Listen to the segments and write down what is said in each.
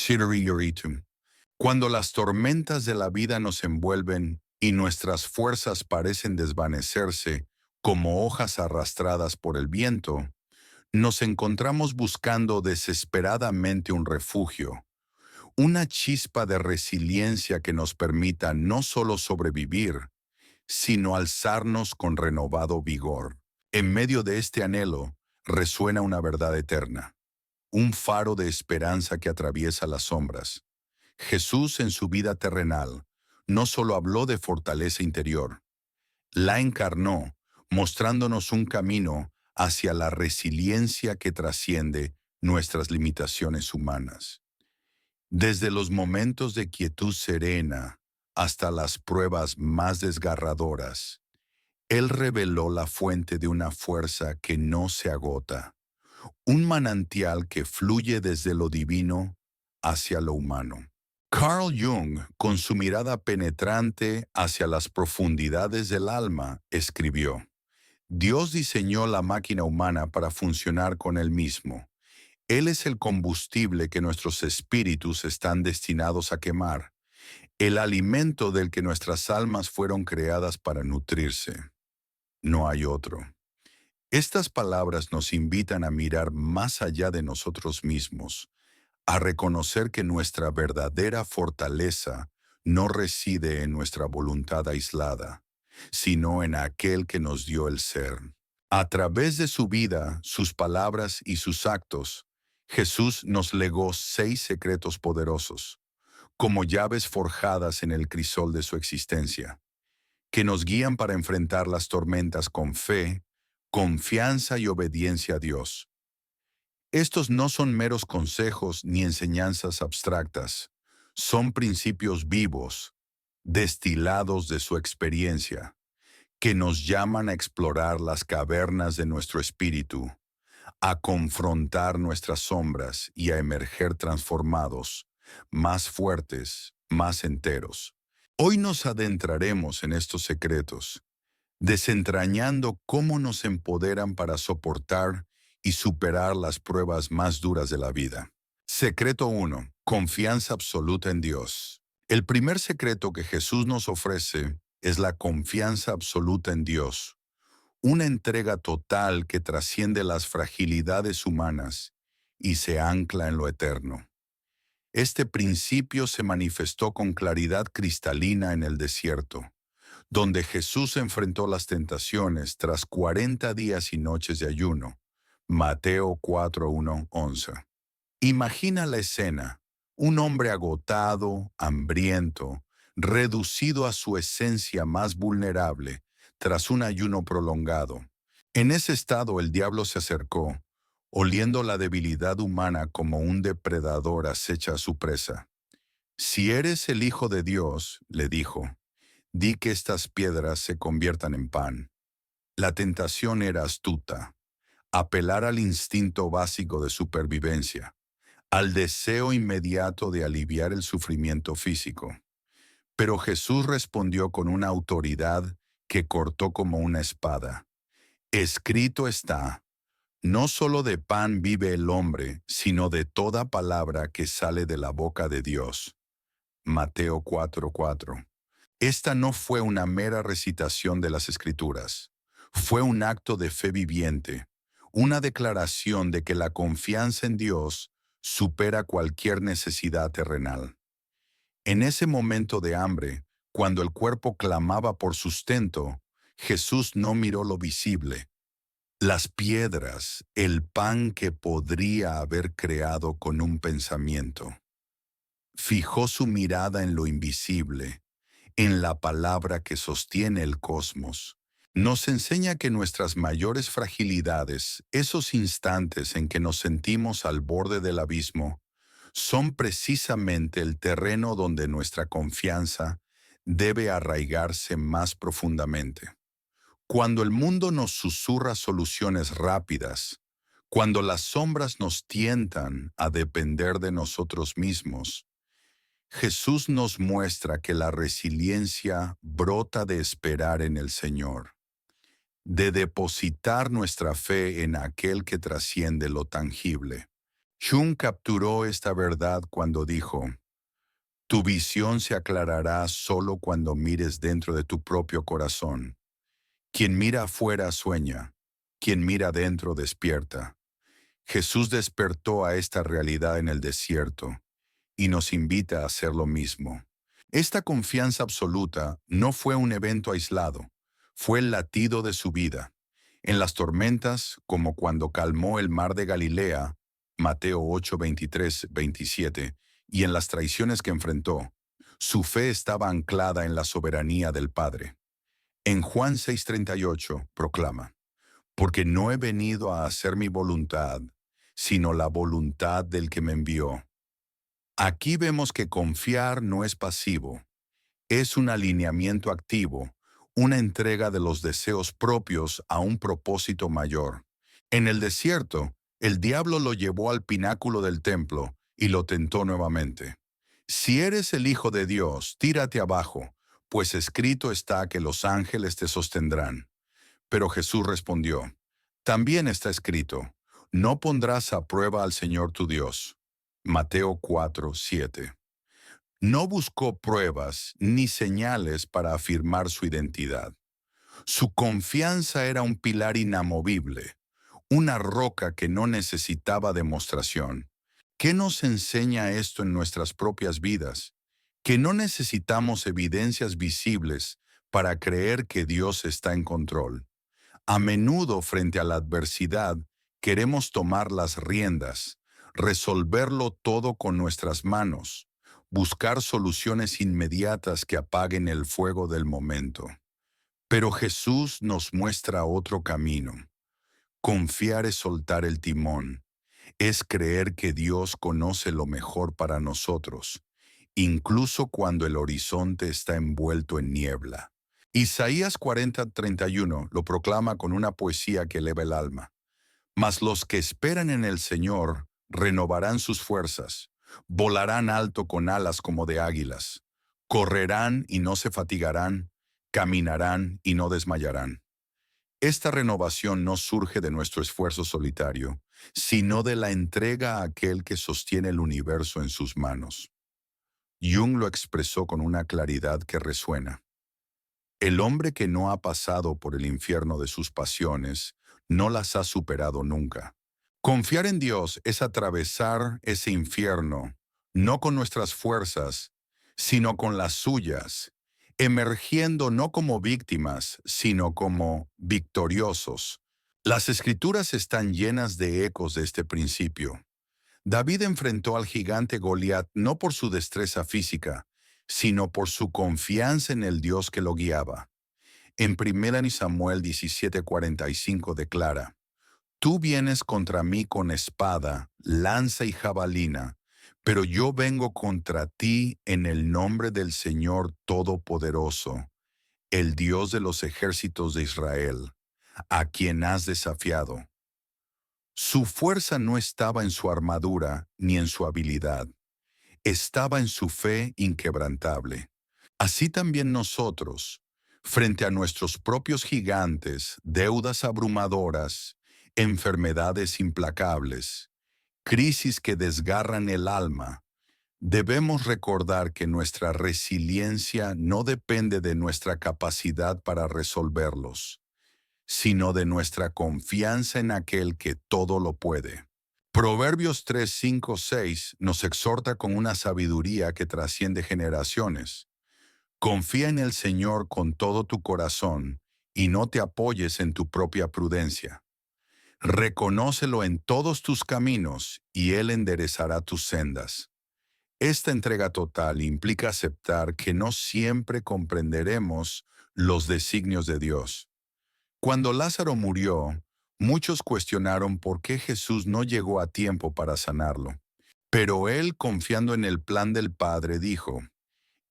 Shiriyoritum. Cuando las tormentas de la vida nos envuelven y nuestras fuerzas parecen desvanecerse como hojas arrastradas por el viento, nos encontramos buscando desesperadamente un refugio, una chispa de resiliencia que nos permita no solo sobrevivir, sino alzarnos con renovado vigor. En medio de este anhelo resuena una verdad eterna, un faro de esperanza que atraviesa las sombras. Jesús en su vida terrenal no solo habló de fortaleza interior, la encarnó, mostrándonos un camino hacia la resiliencia que trasciende nuestras limitaciones humanas. Desde los momentos de quietud serena hasta las pruebas más desgarradoras, Él reveló la fuente de una fuerza que no se agota, un manantial que fluye desde lo divino hacia lo humano. Carl Jung, con su mirada penetrante hacia las profundidades del alma, escribió: Dios diseñó la máquina humana para funcionar con Él mismo. Él es el combustible que nuestros espíritus están destinados a quemar, el alimento del que nuestras almas fueron creadas para nutrirse. No hay otro. Estas palabras nos invitan a mirar más allá de nosotros mismos, a reconocer que nuestra verdadera fortaleza no reside en nuestra voluntad aislada, sino en aquel que nos dio el ser. A través de su vida, sus palabras y sus actos, Jesús nos legó 6 secretos poderosos, como llaves forjadas en el crisol de su existencia, que nos guían para enfrentar las tormentas con fe, confianza y obediencia a Dios. Estos no son meros consejos ni enseñanzas abstractas, son principios vivos, destilados de su experiencia, que nos llaman a explorar las cavernas de nuestro espíritu, a confrontar nuestras sombras y a emerger transformados, más fuertes, más enteros. Hoy nos adentraremos en estos secretos, desentrañando cómo nos empoderan para soportar y superar las pruebas más duras de la vida. Secreto 1. Confianza absoluta en Dios. El primer secreto que Jesús nos ofrece es la confianza absoluta en Dios, una entrega total que trasciende las fragilidades humanas y se ancla en lo eterno. Este principio se manifestó con claridad cristalina en el desierto, donde Jesús enfrentó las tentaciones tras 40 días y noches de ayuno. Mateo 4:1-11. Imagina la escena: un hombre agotado, hambriento, reducido a su esencia más vulnerable tras un ayuno prolongado. En ese estado el diablo se acercó, oliendo la debilidad humana como un depredador acecha a su presa. Si eres el Hijo de Dios, le dijo, di que estas piedras se conviertan en pan. La tentación era astuta: apelar al instinto básico de supervivencia, al deseo inmediato de aliviar el sufrimiento físico. Pero Jesús respondió con una autoridad que cortó como una espada. Escrito está: no solo de pan vive el hombre, sino de toda palabra que sale de la boca de Dios. Mateo 4:4. Esta no fue una mera recitación de las Escrituras. Fue un acto de fe viviente, una declaración de que la confianza en Dios supera cualquier necesidad terrenal. En ese momento de hambre, cuando el cuerpo clamaba por sustento, Jesús no miró lo visible, las piedras, el pan que podría haber creado con un pensamiento. Fijó su mirada en lo invisible, en la palabra que sostiene el cosmos. Nos enseña que nuestras mayores fragilidades, esos instantes en que nos sentimos al borde del abismo, son precisamente el terreno donde nuestra confianza debe arraigarse más profundamente. Cuando el mundo nos susurra soluciones rápidas, cuando las sombras nos tientan a depender de nosotros mismos, Jesús nos muestra que la resiliencia brota de esperar en el Señor, de depositar nuestra fe en aquel que trasciende lo tangible. Jung capturó esta verdad cuando dijo: tu visión se aclarará solo cuando mires dentro de tu propio corazón. Quien mira afuera sueña, quien mira adentro despierta. Jesús despertó a esta realidad en el desierto y nos invita a hacer lo mismo. Esta confianza absoluta no fue un evento aislado, fue el latido de su vida. En las tormentas, como cuando calmó el mar de Galilea, Mateo 8, 23, 27, y en las traiciones que enfrentó, su fe estaba anclada en la soberanía del Padre. En Juan 6:38 proclama: porque no he venido a hacer mi voluntad, sino la voluntad del que me envió. Aquí vemos que confiar no es pasivo, es un alineamiento activo, una entrega de los deseos propios a un propósito mayor. En el desierto, el diablo lo llevó al pináculo del templo y lo tentó nuevamente. Si eres el Hijo de Dios, tírate abajo, pues escrito está que los ángeles te sostendrán. Pero Jesús respondió: también está escrito, no pondrás a prueba al Señor tu Dios. Mateo 4:7. No buscó pruebas ni señales para afirmar su identidad. Su confianza era un pilar inamovible, una roca que no necesitaba demostración. ¿Qué nos enseña esto en nuestras propias vidas? Que no necesitamos evidencias visibles para creer que Dios está en control. A menudo, frente a la adversidad, queremos tomar las riendas, resolverlo todo con nuestras manos, buscar soluciones inmediatas que apaguen el fuego del momento. Pero Jesús nos muestra otro camino. Confiar es soltar el timón, es creer que Dios conoce lo mejor para nosotros, incluso cuando el horizonte está envuelto en niebla. Isaías 40:31 lo proclama con una poesía que eleva el alma. Mas los que esperan en el Señor renovarán sus fuerzas, volarán alto con alas como de águilas, correrán y no se fatigarán, caminarán y no desmayarán. Esta renovación no surge de nuestro esfuerzo solitario, sino de la entrega a aquel que sostiene el universo en sus manos. Jung lo expresó con una claridad que resuena. El hombre que no ha pasado por el infierno de sus pasiones no las ha superado nunca. Confiar en Dios es atravesar ese infierno, no con nuestras fuerzas, sino con las suyas, emergiendo no como víctimas, sino como victoriosos. Las Escrituras están llenas de ecos de este principio. David enfrentó al gigante Goliat no por su destreza física, sino por su confianza en el Dios que lo guiaba. En 1 Samuel 17:45 declara: tú vienes contra mí con espada, lanza y jabalina, pero yo vengo contra ti en el nombre del Señor Todopoderoso, el Dios de los ejércitos de Israel, a quien has desafiado. Su fuerza no estaba en su armadura ni en su habilidad, estaba en su fe inquebrantable. Así también nosotros, frente a nuestros propios gigantes, deudas abrumadoras, enfermedades implacables, crisis que desgarran el alma, debemos recordar que nuestra resiliencia no depende de nuestra capacidad para resolverlos, sino de nuestra confianza en aquel que todo lo puede. Proverbios 3, 5, 6 nos exhorta con una sabiduría que trasciende generaciones. Confía en el Señor con todo tu corazón y no te apoyes en tu propia prudencia. Reconócelo en todos tus caminos y Él enderezará tus sendas. Esta entrega total implica aceptar que no siempre comprenderemos los designios de Dios. Cuando Lázaro murió, muchos cuestionaron por qué Jesús no llegó a tiempo para sanarlo. Pero Él, confiando en el plan del Padre, dijo: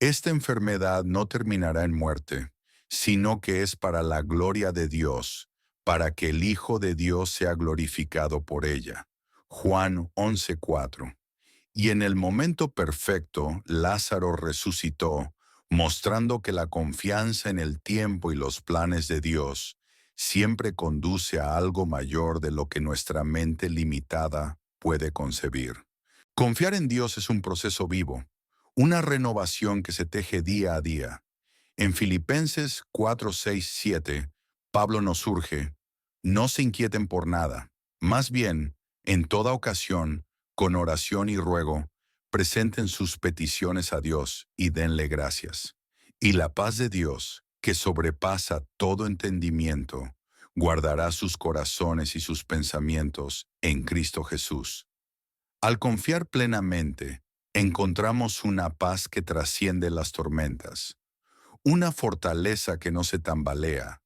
esta enfermedad no terminará en muerte, sino que es para la gloria de Dios, para que el Hijo de Dios sea glorificado por ella. Juan 11:4. Y en el momento perfecto, Lázaro resucitó, mostrando que la confianza en el tiempo y los planes de Dios siempre conduce a algo mayor de lo que nuestra mente limitada puede concebir. Confiar en Dios es un proceso vivo, una renovación que se teje día a día. En Filipenses 4, 6, 7, Pablo nos urge: no se inquieten por nada, más bien, en toda ocasión, con oración y ruego, presenten sus peticiones a Dios y denle gracias. Y la paz de Dios, que sobrepasa todo entendimiento, guardará sus corazones y sus pensamientos en Cristo Jesús. Al confiar plenamente, encontramos una paz que trasciende las tormentas, una fortaleza que no se tambalea,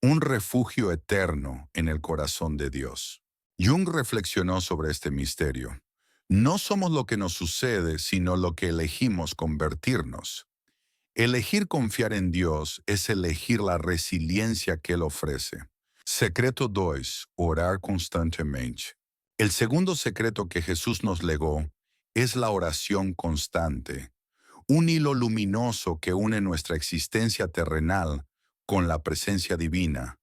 un refugio eterno en el corazón de Dios. Jung reflexionó sobre este misterio. No somos lo que nos sucede, sino lo que elegimos convertirnos. Elegir confiar en Dios es elegir la resiliencia que Él ofrece. Secreto 2. Orar constantemente. El segundo secreto que Jesús nos legó es la oración constante, un hilo luminoso que une nuestra existencia terrenal con la presencia divina,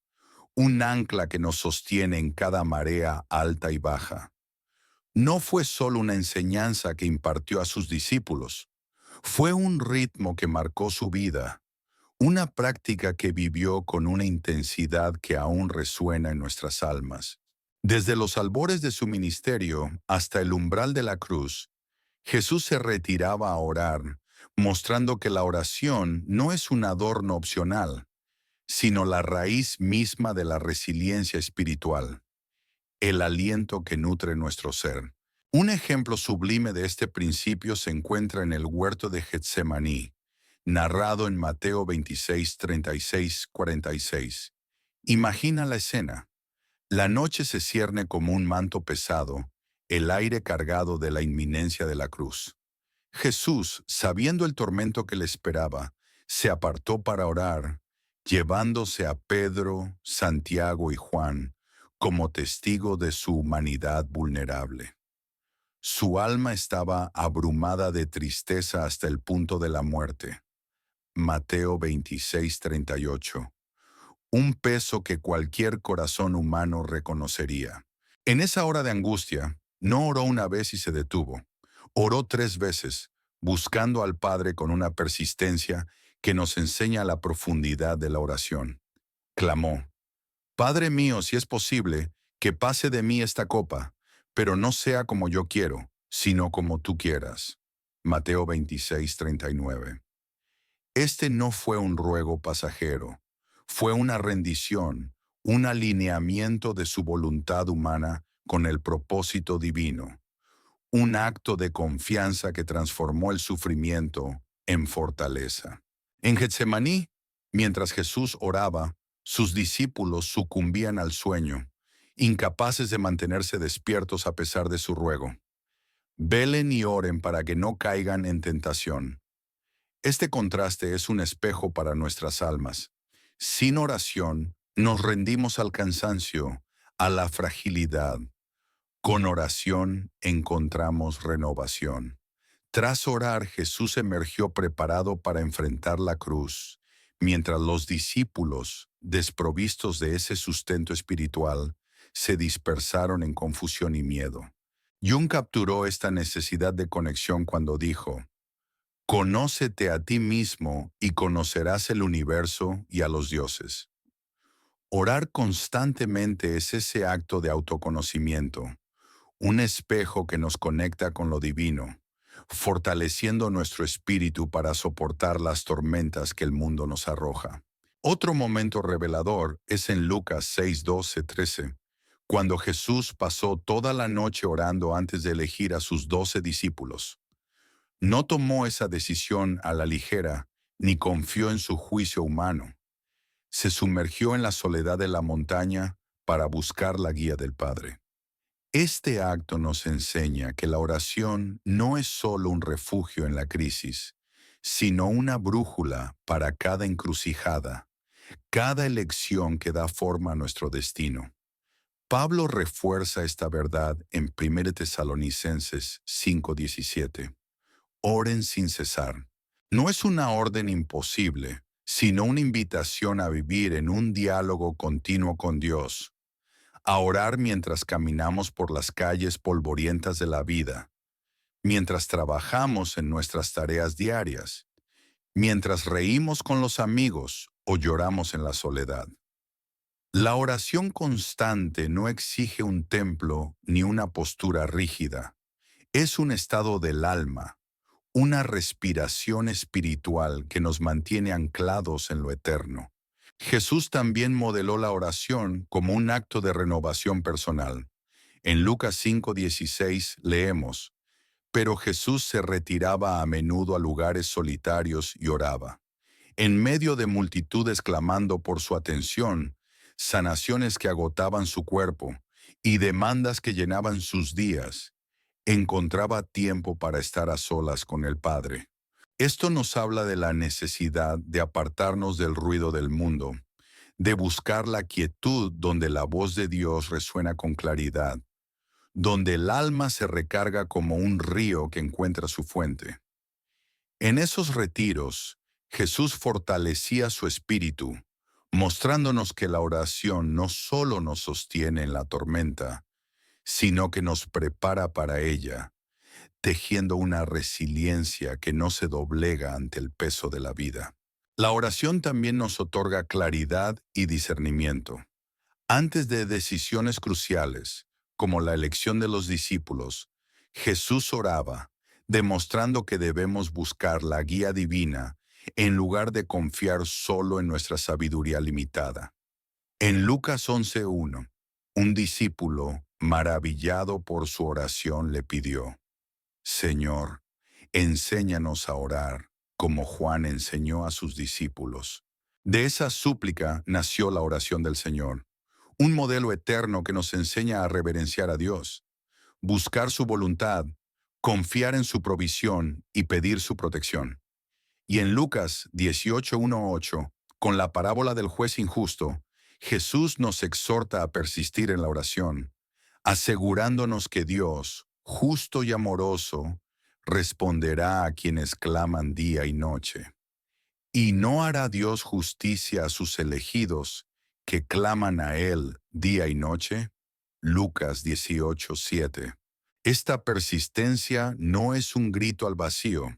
un ancla que nos sostiene en cada marea alta y baja. No fue solo una enseñanza que impartió a sus discípulos, fue un ritmo que marcó su vida, una práctica que vivió con una intensidad que aún resuena en nuestras almas. Desde los albores de su ministerio hasta el umbral de la cruz, Jesús se retiraba a orar, mostrando que la oración no es un adorno opcional, sino la raíz misma de la resiliencia espiritual, el aliento que nutre nuestro ser. Un ejemplo sublime de este principio se encuentra en el huerto de Getsemaní, narrado en Mateo 26, 36, 46. Imagina la escena. La noche se cierne como un manto pesado, el aire cargado de la inminencia de la cruz. Jesús, sabiendo el tormento que le esperaba, se apartó para orar, llevándose a Pedro, Santiago y Juan como testigo de su humanidad vulnerable. Su alma estaba abrumada de tristeza hasta el punto de la muerte. Mateo 26, 38. Un peso que cualquier corazón humano reconocería. En esa hora de angustia, no oró una vez y se detuvo. Oró 3 veces, buscando al Padre con una persistencia que nos enseña la profundidad de la oración. Clamó: Padre mío, si es posible, que pase de mí esta copa, pero no sea como yo quiero, sino como tú quieras. Mateo 26, 39. Este no fue un ruego pasajero, fue una rendición, un alineamiento de su voluntad humana con el propósito divino, un acto de confianza que transformó el sufrimiento en fortaleza. En Getsemaní, mientras Jesús oraba, sus discípulos sucumbían al sueño, incapaces de mantenerse despiertos a pesar de su ruego. Velen y oren para que no caigan en tentación. Este contraste es un espejo para nuestras almas. Sin oración, nos rendimos al cansancio, a la fragilidad. Con oración encontramos renovación. Tras orar, Jesús emergió preparado para enfrentar la cruz, mientras los discípulos, desprovistos de ese sustento espiritual, se dispersaron en confusión y miedo. Jung capturó esta necesidad de conexión cuando dijo: Conócete a ti mismo y conocerás el universo y a los dioses. Orar constantemente es ese acto de autoconocimiento, un espejo que nos conecta con lo divino, fortaleciendo nuestro espíritu para soportar las tormentas que el mundo nos arroja. Otro momento revelador es en Lucas 6, 12, 13, cuando Jesús pasó toda la noche orando antes de elegir a sus 12 discípulos. No tomó esa decisión a la ligera, ni confió en su juicio humano. Se sumergió en la soledad de la montaña para buscar la guía del Padre. Este acto nos enseña que la oración no es solo un refugio en la crisis, sino una brújula para cada encrucijada, cada elección que da forma a nuestro destino. Pablo refuerza esta verdad en 1 Tesalonicenses 5:17. Oren sin cesar. No es una orden imposible, sino una invitación a vivir en un diálogo continuo con Dios, a orar mientras caminamos por las calles polvorientas de la vida, mientras trabajamos en nuestras tareas diarias, mientras reímos con los amigos o lloramos en la soledad. La oración constante no exige un templo ni una postura rígida. Es un estado del alma, una respiración espiritual que nos mantiene anclados en lo eterno. Jesús también modeló la oración como un acto de renovación personal. En Lucas 5:16 leemos: Pero Jesús se retiraba a menudo a lugares solitarios y oraba. En medio de multitudes clamando por su atención, sanaciones que agotaban su cuerpo y demandas que llenaban sus días, encontraba tiempo para estar a solas con el Padre. Esto nos habla de la necesidad de apartarnos del ruido del mundo, de buscar la quietud donde la voz de Dios resuena con claridad, donde el alma se recarga como un río que encuentra su fuente. En esos retiros, Jesús fortalecía su espíritu, mostrándonos que la oración no solo nos sostiene en la tormenta, sino que nos prepara para ella, tejiendo una resiliencia que no se doblega ante el peso de la vida. La oración también nos otorga claridad y discernimiento. Antes de decisiones cruciales, como la elección de los discípulos, Jesús oraba, demostrando que debemos buscar la guía divina en lugar de confiar solo en nuestra sabiduría limitada. En Lucas 11:1, un discípulo, maravillado por su oración, le pidió: Señor, enséñanos a orar, como Juan enseñó a sus discípulos. De esa súplica nació la oración del Señor, un modelo eterno que nos enseña a reverenciar a Dios, buscar su voluntad, confiar en su provisión y pedir su protección. Y en Lucas 18:18, con la parábola del juez injusto, Jesús nos exhorta a persistir en la oración, asegurándonos que Dios, justo y amoroso, responderá a quienes claman día y noche. ¿Y no hará Dios justicia a sus elegidos que claman a Él día y noche? Lucas 18:7. Esta persistencia no es un grito al vacío,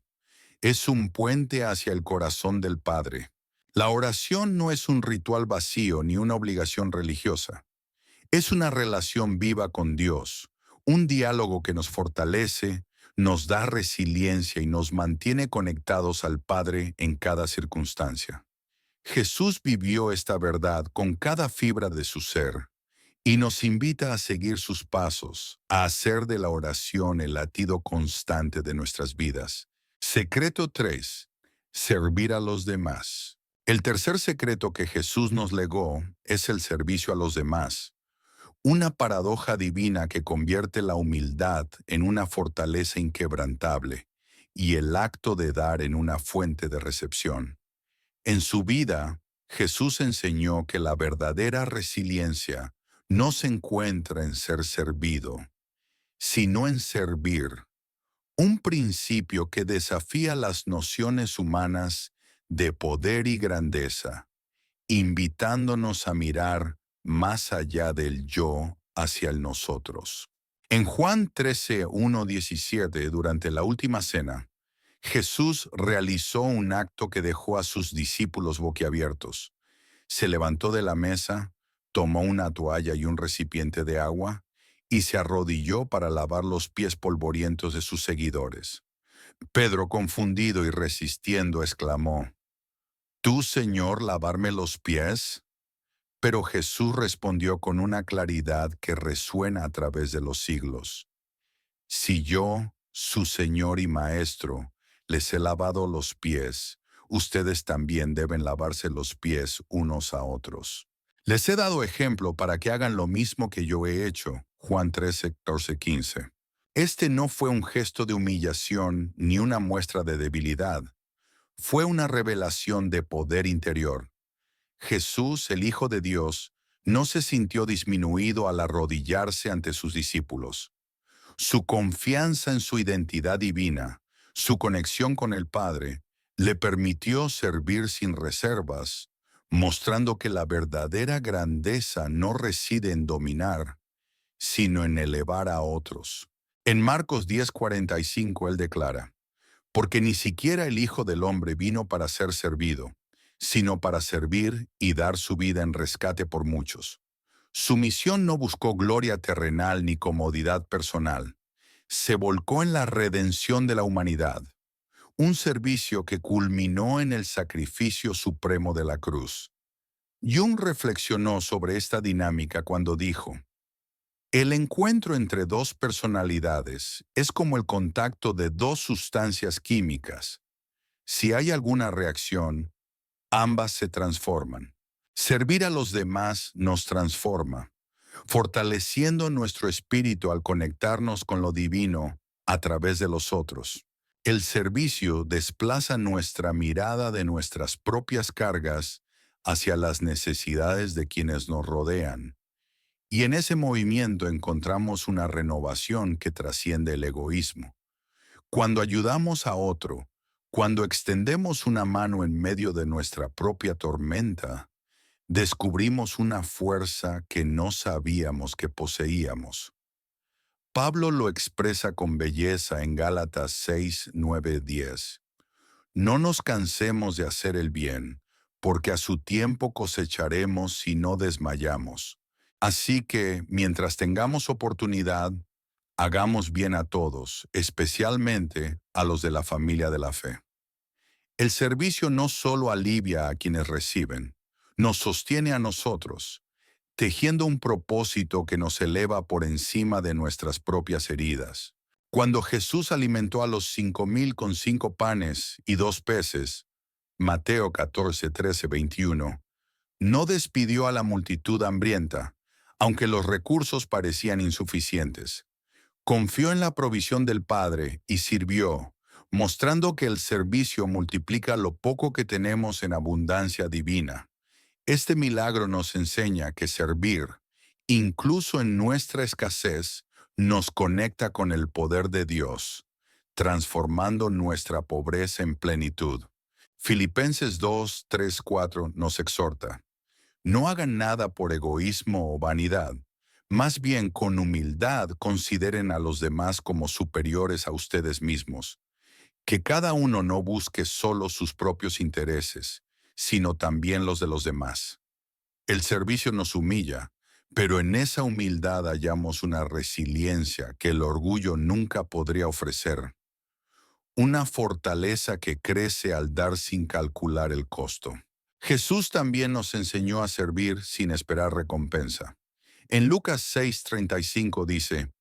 es un puente hacia el corazón del Padre. La oración no es un ritual vacío ni una obligación religiosa. Es una relación viva con Dios, un diálogo que nos fortalece, nos da resiliencia y nos mantiene conectados al Padre en cada circunstancia. Jesús vivió esta verdad con cada fibra de su ser y nos invita a seguir sus pasos, a hacer de la oración el latido constante de nuestras vidas. Secreto 3. Servir a los demás. El tercer secreto que Jesús nos legó es el servicio a los demás. Una paradoja divina que convierte la humildad en una fortaleza inquebrantable y el acto de dar en una fuente de recepción. En su vida, Jesús enseñó que la verdadera resiliencia no se encuentra en ser servido, sino en servir, un principio que desafía las nociones humanas de poder y grandeza, invitándonos a mirar más allá del yo hacia el nosotros. En Juan 13:1-17, durante la última cena, Jesús realizó un acto que dejó a sus discípulos boquiabiertos. Se levantó de la mesa, tomó una toalla y un recipiente de agua, y se arrodilló para lavar los pies polvorientos de sus seguidores. Pedro, confundido y resistiendo, exclamó: ¿Tú, Señor, lavarme los pies? Pero Jesús respondió con una claridad que resuena a través de los siglos: Si yo, su Señor y Maestro, les he lavado los pies, ustedes también deben lavarse los pies unos a otros. Les he dado ejemplo para que hagan lo mismo que yo he hecho. Juan 13:14-15. Este no fue un gesto de humillación ni una muestra de debilidad. Fue una revelación de poder interior. Jesús, el Hijo de Dios, no se sintió disminuido al arrodillarse ante sus discípulos. Su confianza en su identidad divina, su conexión con el Padre, le permitió servir sin reservas, mostrando que la verdadera grandeza no reside en dominar, sino en elevar a otros. En Marcos 10:45 él declara, porque ni siquiera el Hijo del Hombre vino para ser servido, sino para servir y dar su vida en rescate por muchos. Su misión no buscó gloria terrenal ni comodidad personal. Se volcó en la redención de la humanidad, un servicio que culminó en el sacrificio supremo de la cruz. Jung reflexionó sobre esta dinámica cuando dijo, el encuentro entre dos personalidades es como el contacto de dos sustancias químicas. Si hay alguna reacción, ambas se transforman. Servir a los demás nos transforma, fortaleciendo nuestro espíritu al conectarnos con lo divino a través de los otros. El servicio desplaza nuestra mirada de nuestras propias cargas hacia las necesidades de quienes nos rodean. Y en ese movimiento encontramos una renovación que trasciende el egoísmo. Cuando ayudamos a otro, cuando extendemos una mano en medio de nuestra propia tormenta, descubrimos una fuerza que no sabíamos que poseíamos. Pablo lo expresa con belleza en Gálatas 6, 9, 10. No nos cansemos de hacer el bien, porque a su tiempo cosecharemos si no desmayamos. Así que, mientras tengamos oportunidad, hagamos bien a todos, especialmente a los de la familia de la fe. El servicio no solo alivia a quienes reciben, nos sostiene a nosotros, tejiendo un propósito que nos eleva por encima de nuestras propias heridas. Cuando Jesús alimentó a los 5,000 con 5 panes y 2 peces, Mateo 14, 13, 21, no despidió a la multitud hambrienta, aunque los recursos parecían insuficientes. Confió en la provisión del Padre y sirvió, mostrando que el servicio multiplica lo poco que tenemos en abundancia divina. Este milagro nos enseña que servir, incluso en nuestra escasez, nos conecta con el poder de Dios, transformando nuestra pobreza en plenitud. Filipenses 2, 3, 4 nos exhorta. No hagan nada por egoísmo o vanidad. Más bien, con humildad, consideren a los demás como superiores a ustedes mismos. Que cada uno no busque solo sus propios intereses, sino también los de los demás. El servicio nos humilla, pero en esa humildad hallamos una resiliencia que el orgullo nunca podría ofrecer. Una fortaleza que crece al dar sin calcular el costo. Jesús también nos enseñó a servir sin esperar recompensa. En Lucas 6:35 dice,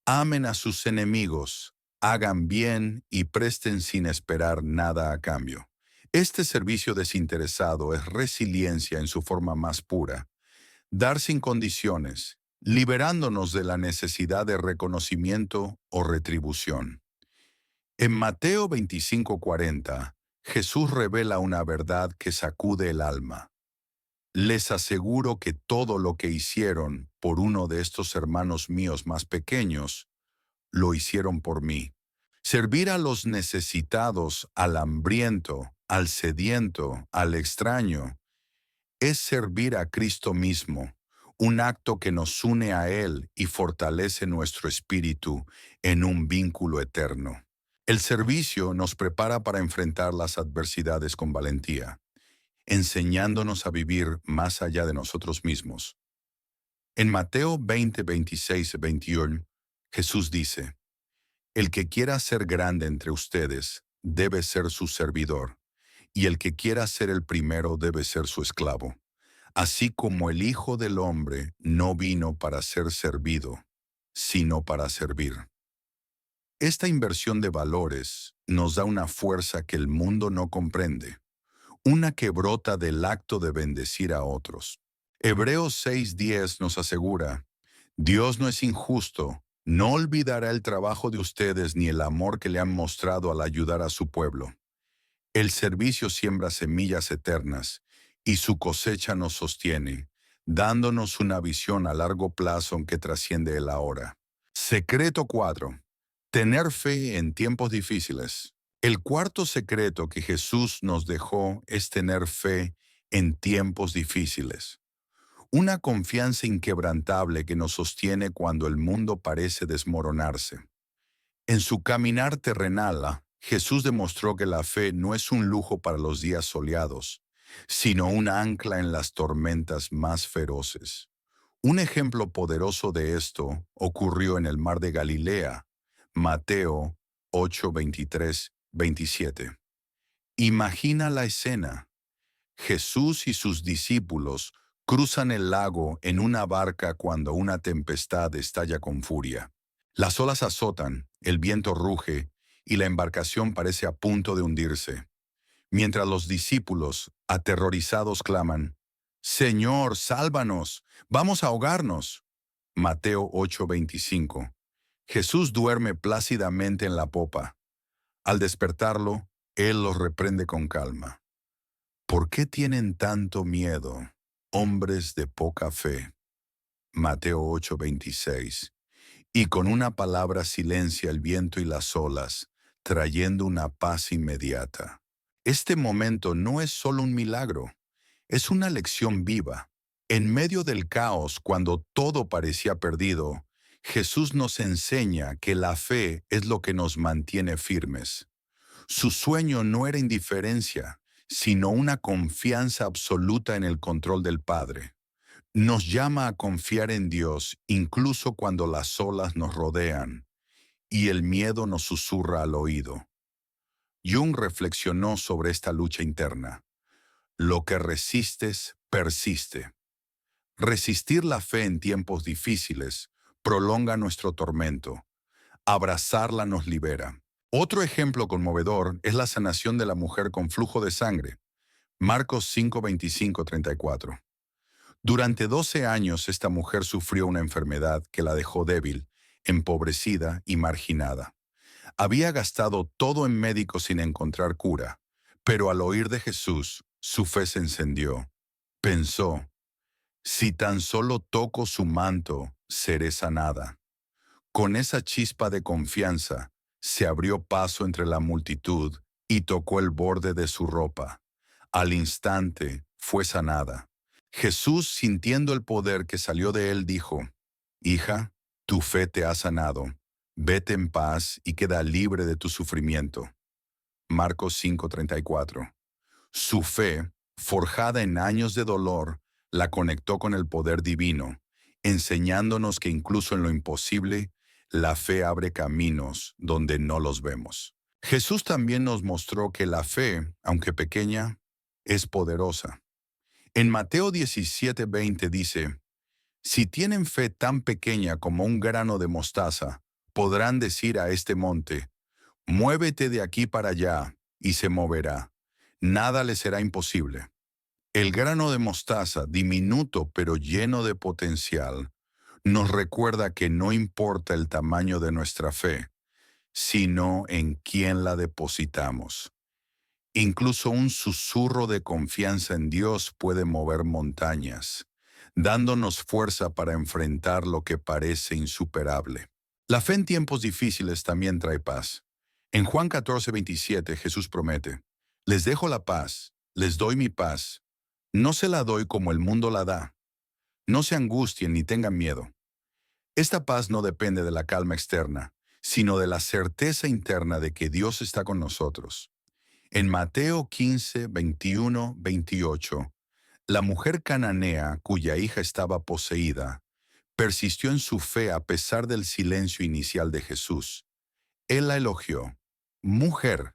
amen a sus enemigos, hagan bien y presten sin esperar nada a cambio. Este servicio desinteresado es resiliencia en su forma más pura. Dar sin condiciones, liberándonos de la necesidad de reconocimiento o retribución. En Mateo 25:40, Jesús revela una verdad que sacude el alma. Les aseguro que todo lo que hicieron por uno de estos hermanos míos más pequeños, lo hicieron por mí. Servir a los necesitados, al hambriento, al sediento, al extraño, es servir a Cristo mismo, un acto que nos une a Él y fortalece nuestro espíritu en un vínculo eterno. El servicio nos prepara para enfrentar las adversidades con valentía, enseñándonos a vivir más allá de nosotros mismos. En Mateo 20, 26, 21, Jesús dice, el que quiera ser grande entre ustedes debe ser su servidor, y el que quiera ser el primero debe ser su esclavo. Así como el Hijo del Hombre no vino para ser servido, sino para servir. Esta inversión de valores nos da una fuerza que el mundo no comprende, una que brota del acto de bendecir a otros. Hebreos 6:10 nos asegura, Dios no es injusto, no olvidará el trabajo de ustedes ni el amor que le han mostrado al ayudar a su pueblo. El servicio siembra semillas eternas y su cosecha nos sostiene, dándonos una visión a largo plazo que trasciende el ahora. Secreto 4. Tener fe en tiempos difíciles. El cuarto secreto que Jesús nos dejó es tener fe en tiempos difíciles. Una confianza inquebrantable que nos sostiene cuando el mundo parece desmoronarse. En su caminar terrenal, Jesús demostró que la fe no es un lujo para los días soleados, sino un ancla en las tormentas más feroces. Un ejemplo poderoso de esto ocurrió en el mar de Galilea, Mateo 8, 23, 27. Imagina la escena. Jesús y sus discípulos cruzan el lago en una barca cuando una tempestad estalla con furia. Las olas azotan, el viento ruge y la embarcación parece a punto de hundirse, mientras los discípulos, aterrorizados, claman, «Señor, sálvanos, vamos a ahogarnos». Mateo 8:25. Jesús duerme plácidamente en la popa. Al despertarlo, Él los reprende con calma. ¿Por qué tienen tanto miedo, hombres de poca fe? Mateo 8:26. Y con una palabra silencia el viento y las olas, trayendo una paz inmediata. Este momento no es solo un milagro, es una lección viva. En medio del caos, cuando todo parecía perdido, Jesús nos enseña que la fe es lo que nos mantiene firmes. Su sueño no era indiferencia, sino una confianza absoluta en el control del Padre. Nos llama a confiar en Dios incluso cuando las olas nos rodean y el miedo nos susurra al oído. Jung reflexionó sobre esta lucha interna. Lo que resistes, persiste. Resistir la fe en tiempos difíciles prolonga nuestro tormento. Abrazarla nos libera. Otro ejemplo conmovedor es la sanación de la mujer con flujo de sangre. Marcos 5, 25, 34. Durante 12 años esta mujer sufrió una enfermedad que la dejó débil, empobrecida y marginada. Había gastado todo en médicos sin encontrar cura, pero al oír de Jesús, su fe se encendió. Pensó, si tan solo toco su manto, seré sanada. Con esa chispa de confianza, se abrió paso entre la multitud y tocó el borde de su ropa. Al instante, fue sanada. Jesús, sintiendo el poder que salió de él, dijo, «Hija, tu fe te ha sanado. Vete en paz y queda libre de tu sufrimiento». Marcos 5:34. Su fe, forjada en años de dolor, la conectó con el poder divino, enseñándonos que incluso en lo imposible, la fe abre caminos donde no los vemos. Jesús también nos mostró que la fe, aunque pequeña, es poderosa. En Mateo 17:20 dice, «Si tienen fe tan pequeña como un grano de mostaza, podrán decir a este monte, muévete de aquí para allá, y se moverá. Nada le será imposible». El grano de mostaza, diminuto pero lleno de potencial, nos recuerda que no importa el tamaño de nuestra fe, sino en quién la depositamos. Incluso un susurro de confianza en Dios puede mover montañas, dándonos fuerza para enfrentar lo que parece insuperable. La fe en tiempos difíciles también trae paz. En Juan 14:27 Jesús promete, «Les dejo la paz, les doy mi paz. No se la doy como el mundo la da. No se angustien ni tengan miedo». Esta paz no depende de la calma externa, sino de la certeza interna de que Dios está con nosotros. En Mateo 15, 21, 28, la mujer cananea, cuya hija estaba poseída, persistió en su fe a pesar del silencio inicial de Jesús. Él la elogió. «Mujer,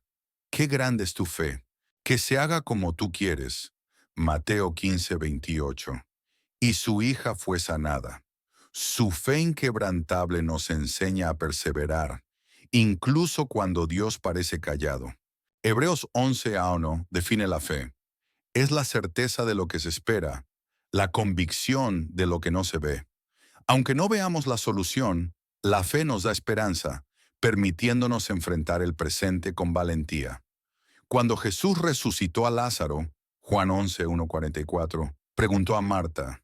qué grande es tu fe. Que se haga como tú quieres». Mateo 15, 28. Y su hija fue sanada. Su fe inquebrantable nos enseña a perseverar, incluso cuando Dios parece callado. Hebreos 11:1 define la fe. Es la certeza de lo que se espera, la convicción de lo que no se ve. Aunque no veamos la solución, la fe nos da esperanza, permitiéndonos enfrentar el presente con valentía. Cuando Jesús resucitó a Lázaro, Juan 11:1-44, preguntó a Marta,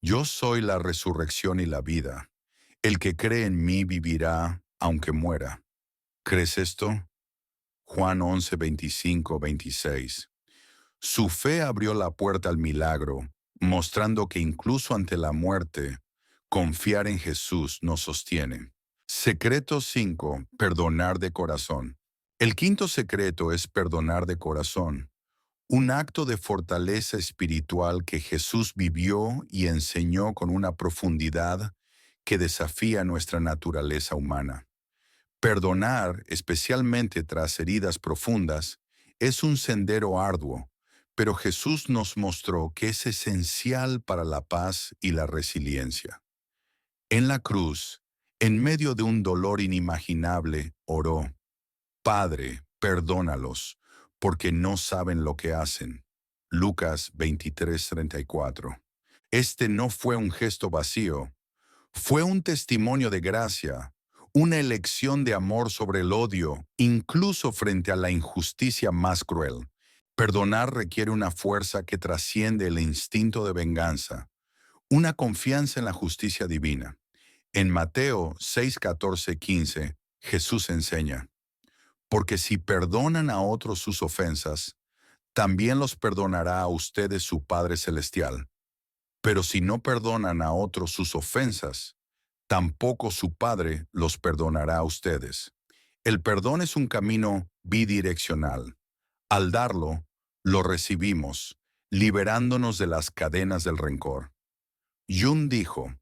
«Yo soy la resurrección y la vida. El que cree en mí vivirá aunque muera». ¿Crees esto? Juan 11:25-26. Su fe abrió la puerta al milagro, mostrando que incluso ante la muerte, confiar en Jesús nos sostiene. Secreto 5. Perdonar de corazón. El quinto secreto es perdonar de corazón, un acto de fortaleza espiritual que Jesús vivió y enseñó con una profundidad que desafía nuestra naturaleza humana. Perdonar, especialmente tras heridas profundas, es un sendero arduo, pero Jesús nos mostró que es esencial para la paz y la resiliencia. En la cruz, en medio de un dolor inimaginable, oró: Padre, perdónalos, porque no saben lo que hacen. Lucas 23:34. Este no fue un gesto vacío, fue un testimonio de gracia, una elección de amor sobre el odio, incluso frente a la injusticia más cruel. Perdonar requiere una fuerza que trasciende el instinto de venganza, una confianza en la justicia divina. En Mateo 6:14-15, Jesús enseña: porque si perdonan a otros sus ofensas, también los perdonará a ustedes su Padre Celestial. Pero si no perdonan a otros sus ofensas, tampoco su Padre los perdonará a ustedes. El perdón es un camino bidireccional. Al darlo, lo recibimos, liberándonos de las cadenas del rencor. Jung dijo: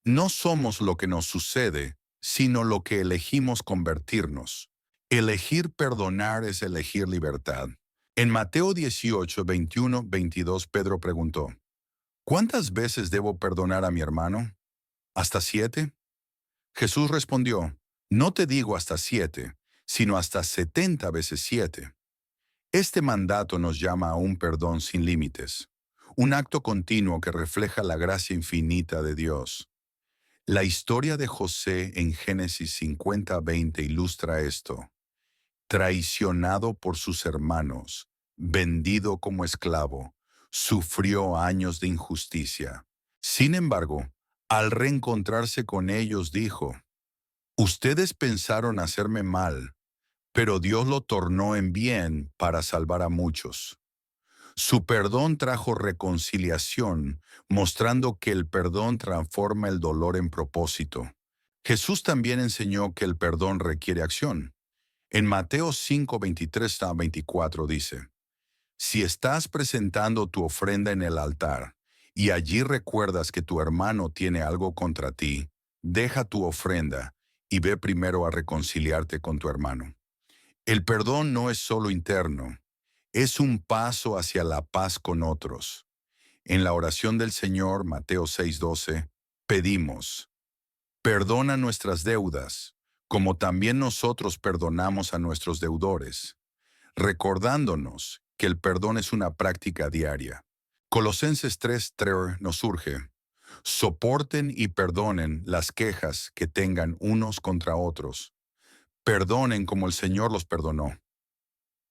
no somos lo que nos sucede, sino lo que elegimos convertirnos. Elegir perdonar es elegir libertad. En Mateo 18:21-22, Pedro preguntó: ¿cuántas veces debo perdonar a mi hermano? ¿Hasta 7? Jesús respondió: no te digo hasta 7, sino hasta 70 veces 7. Este mandato nos llama a un perdón sin límites, un acto continuo que refleja la gracia infinita de Dios. La historia de José en Génesis 50:20 ilustra esto. Traicionado por sus hermanos, vendido como esclavo, sufrió años de injusticia. Sin embargo, al reencontrarse con ellos dijo: ustedes pensaron hacerme mal, pero Dios lo tornó en bien para salvar a muchos. Su perdón trajo reconciliación, mostrando que el perdón transforma el dolor en propósito. Jesús también enseñó que el perdón requiere acción. En Mateo 5:23-24 dice: si estás presentando tu ofrenda en el altar y allí recuerdas que tu hermano tiene algo contra ti, deja tu ofrenda y ve primero a reconciliarte con tu hermano. El perdón no es solo interno, es un paso hacia la paz con otros. En la oración del Señor, Mateo 6:12, pedimos: perdona nuestras deudas, como también nosotros perdonamos a nuestros deudores, recordándonos que el perdón es una práctica diaria. Colosenses 3:3 nos urge: soporten y perdonen las quejas que tengan unos contra otros. Perdonen como el Señor los perdonó.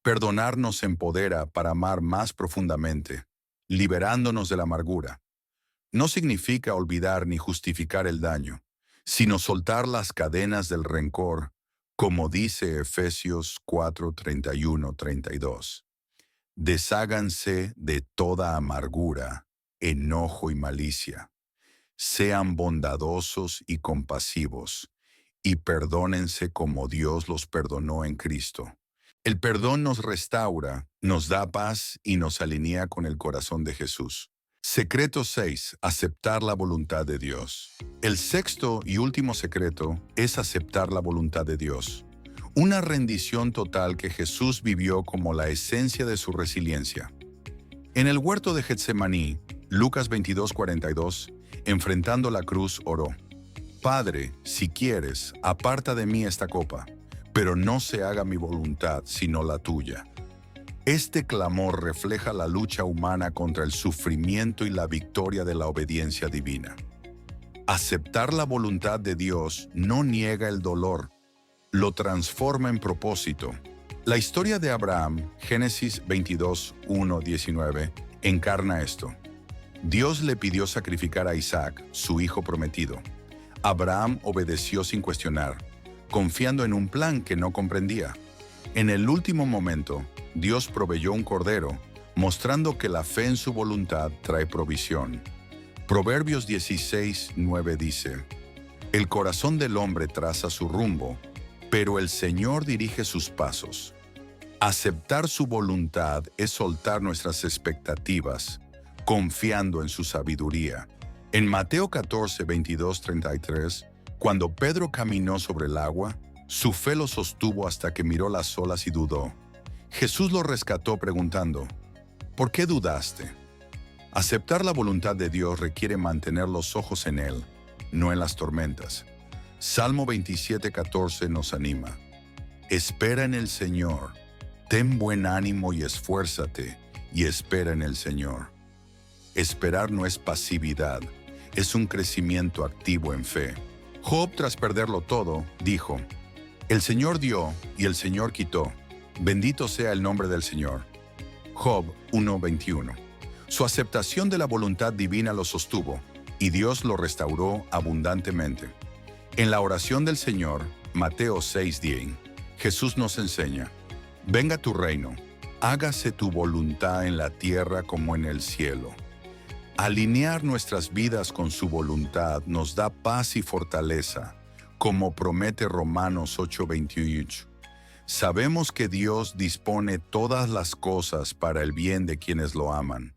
Perdonar nos empodera para amar más profundamente, liberándonos de la amargura. No significa olvidar ni justificar el daño, sino soltar las cadenas del rencor, como dice Efesios 4:31-32. Desháganse de toda amargura, enojo y malicia. Sean bondadosos y compasivos, y perdónense como Dios los perdonó en Cristo. El perdón nos restaura, nos da paz y nos alinea con el corazón de Jesús. Secreto 6. Aceptar la voluntad de Dios. El sexto y último secreto es aceptar la voluntad de Dios. Una rendición total que Jesús vivió como la esencia de su resiliencia. En el huerto de Getsemaní, Lucas 22:42, enfrentando la cruz, oró: Padre, si quieres, aparta de mí esta copa, pero no se haga mi voluntad, sino la tuya. Este clamor refleja la lucha humana contra el sufrimiento y la victoria de la obediencia divina. Aceptar la voluntad de Dios no niega el dolor, lo transforma en propósito. La historia de Abraham, Génesis 22:1-19, encarna esto. Dios le pidió sacrificar a Isaac, su hijo prometido. Abraham obedeció sin cuestionar, confiando en un plan que no comprendía. En el último momento, Dios proveyó un cordero, mostrando que la fe en su voluntad trae provisión. Proverbios 16:9 dice: El corazón del hombre traza su rumbo, pero el Señor dirige sus pasos. Aceptar su voluntad es soltar nuestras expectativas, confiando en su sabiduría. En Mateo 14, 22, 33, cuando Pedro caminó sobre el agua, su fe lo sostuvo hasta que miró las olas y dudó. Jesús lo rescató preguntando: ¿por qué dudaste? Aceptar la voluntad de Dios requiere mantener los ojos en Él, no en las tormentas. Salmo 27:14 nos anima: espera en el Señor, ten buen ánimo y esfuérzate, y espera en el Señor. Esperar no es pasividad, es un crecimiento activo en fe. Job, tras perderlo todo, dijo: el Señor dio y el Señor quitó. Bendito sea el nombre del Señor. Job 1:21. Su aceptación de la voluntad divina lo sostuvo, y Dios lo restauró abundantemente. En la oración del Señor, Mateo 6:10, Jesús nos enseña: venga tu reino, hágase tu voluntad en la tierra como en el cielo. Alinear nuestras vidas con su voluntad nos da paz y fortaleza, como promete Romanos 8:28. Sabemos que Dios dispone todas las cosas para el bien de quienes lo aman,